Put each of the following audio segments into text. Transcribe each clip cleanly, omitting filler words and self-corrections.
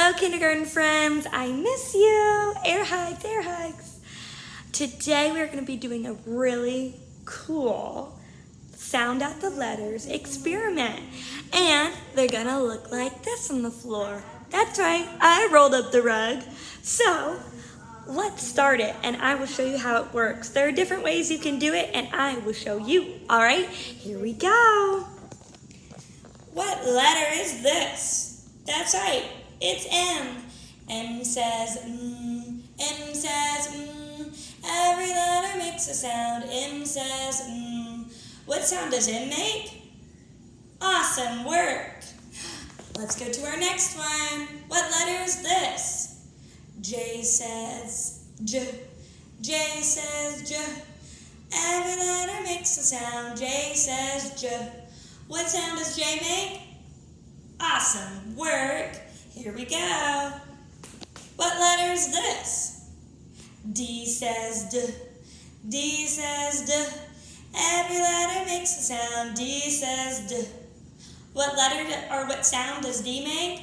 Hello, kindergarten friends. I miss you. Air hugs, air hugs. Today we're going to be doing a really cool sound out the letters experiment. And they're going to look like this on the floor. That's right, I rolled up the rug. So let's start it and I will show you how it works. There are different ways you can do it and I will show you. All right, here we go. What letter is this? That's right, it's M. M says M says every letter makes a sound. M says What sound does M make? Awesome work. Let's go to our next one. What letter is this? J says J. J says J. Every letter makes a sound. J says J. What sound does J make? Awesome work. Here we go. What letter is this? D says D. D says D. Every letter makes a sound. D says D. What what sound does D make?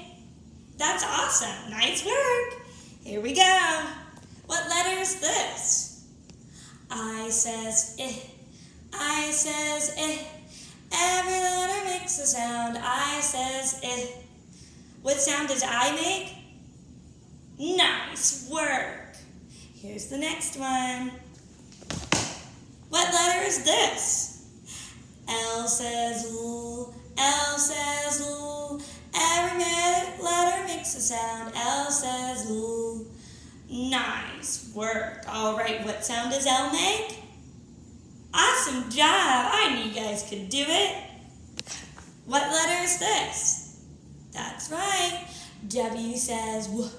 That's awesome. Nice work. Here we go. What letter is this? I says I. I says I. Every letter makes a sound. I says I. What sound does I make? Nice work. Here's the next one. What letter is this? L says L. L says L. Every letter makes a sound. L says L. Nice work. All right, what sound does L make? Awesome job. I knew you guys could do it. What letter is this? That's right. W says W.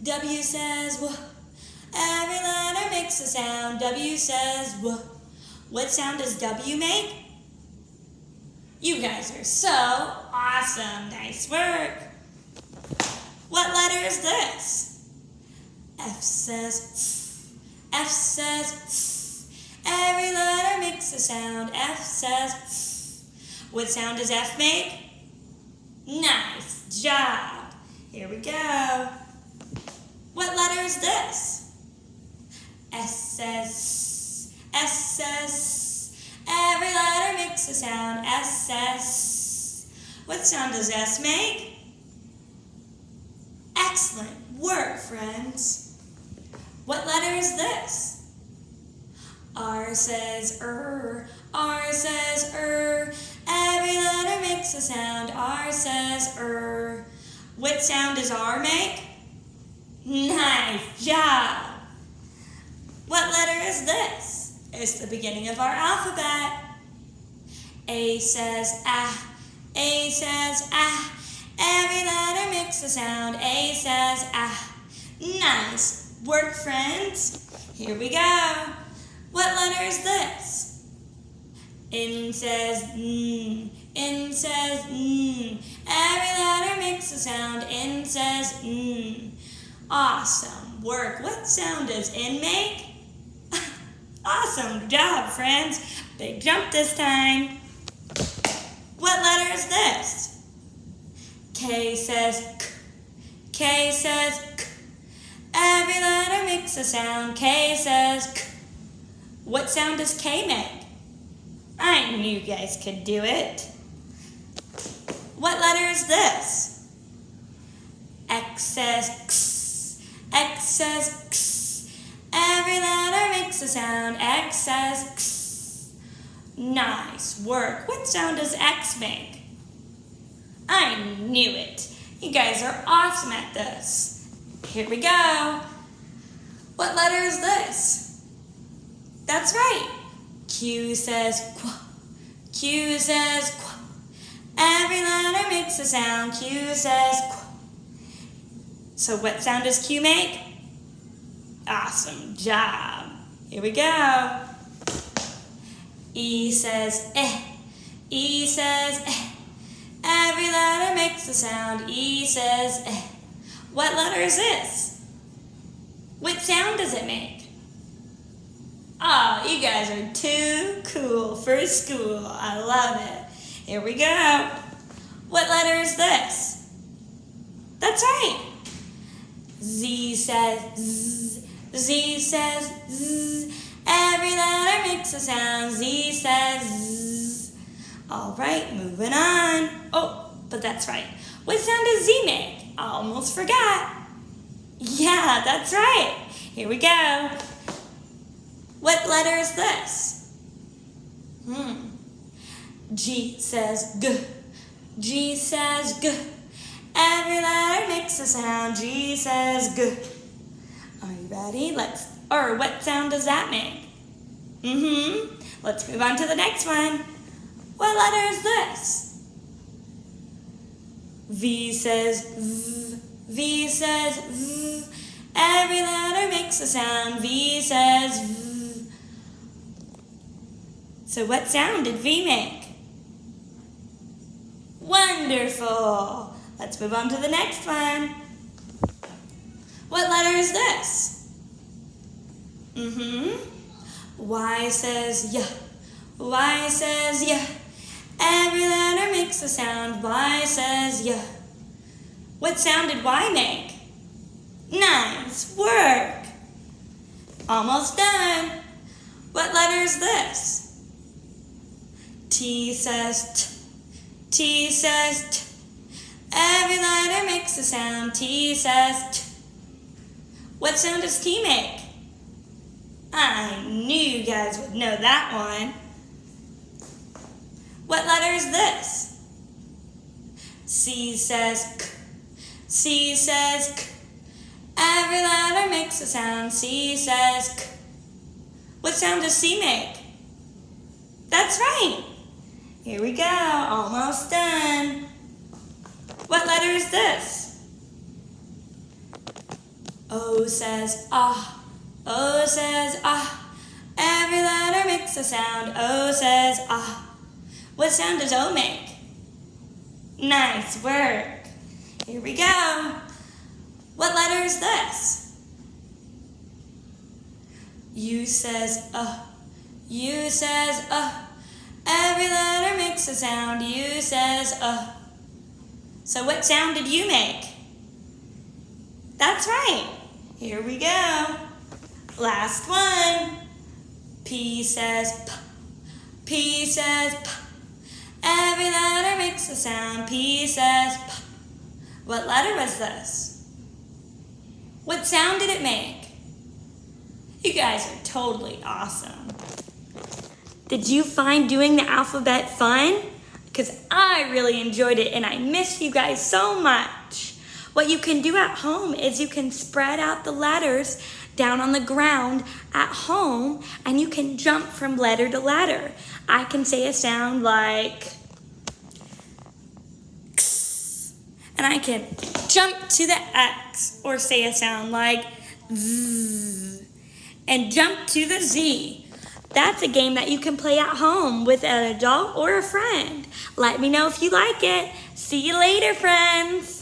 W says W. Every letter makes a sound. W says W. What sound does W make? You guys are so awesome. Nice work. What letter is this? F says F says Every letter makes a sound. F says What sound does F make? Nice job. Here we go. What letter is this? S says S says Every letter makes a sound. S says What sound does S make? Excellent work, friends. What letter is this? R says R says Every letter makes a sound. R says What sound does R make? Nice job. What letter is this? It's the beginning of our alphabet. A says ah. A says ah. Every letter makes a sound. A says ah. Nice work, friends. Here we go. What letter is this? N says N. N says N. Every letter makes a sound. N says N. Awesome work. What sound does N make? Awesome job, friends. Big jump this time. What letter is this? K says K. K says K. Every letter makes a sound. K says K. What sound does K make? I knew you guys could do it. What letter is this? X says X. X says X. Every letter makes a sound. X says X. Nice work. What sound does X make? I knew it. You guys are awesome at this. Here we go. What letter is this? That's right. Q says Qu. Q says Qu. Every letter makes a sound. Q says Qu. So what sound does Q make? Awesome job. Here we go. E says eh. E says eh. Every letter makes a sound. E says eh. What letter is this? What sound does it make? Oh, you guys are too cool for school. I love it. Here we go. What letter is this? That's right. Z says Z. Z says Z. Every letter makes a sound. Z says Z. All right, moving on. Oh, but that's right. What sound does Z make? I almost forgot. Yeah, that's right. Here we go. What letter is this? G says G. G says G. Every letter makes a sound. G says G. Are you ready? What sound does that make? Let's move on to the next one. What letter is this? V says V. V says V. Every letter makes a sound. V says V. So what sound did V make? Wonderful. Let's move on to the next one. What letter is this? Y says Y. Y says Y. Every letter makes a sound. Y says Y. What sound did Y make? Nice work. Almost done. What letter is this? T says T. T says T. Every letter makes a sound. T says T. What sound does T make? I knew you guys would know that one. What letter is this? C says K. C says K. Every letter makes a sound. C says K. What sound does C make? That's right. Here we go. Almost done. What letter is this? O says ah. O says ah. Every letter makes a sound. O says ah. What sound does O make? Nice work. Here we go. What letter is this? U says U says Every letter makes a sound. U says So what sound did you make? That's right. Here we go. Last one. P says P. P says P. Every letter makes a sound. P says P. What letter was this? What sound did it make? You guys are totally awesome. Did you find doing the alphabet fun? Because I really enjoyed it and I miss you guys so much. What you can do at home is you can spread out the letters down on the ground at home and you can jump from letter to letter. I can say a sound like X, and I can jump to the X, or say a sound like Z and jump to the Z. That's a game that you can play at home with an adult or a friend. Let me know if you like it. See you later, friends.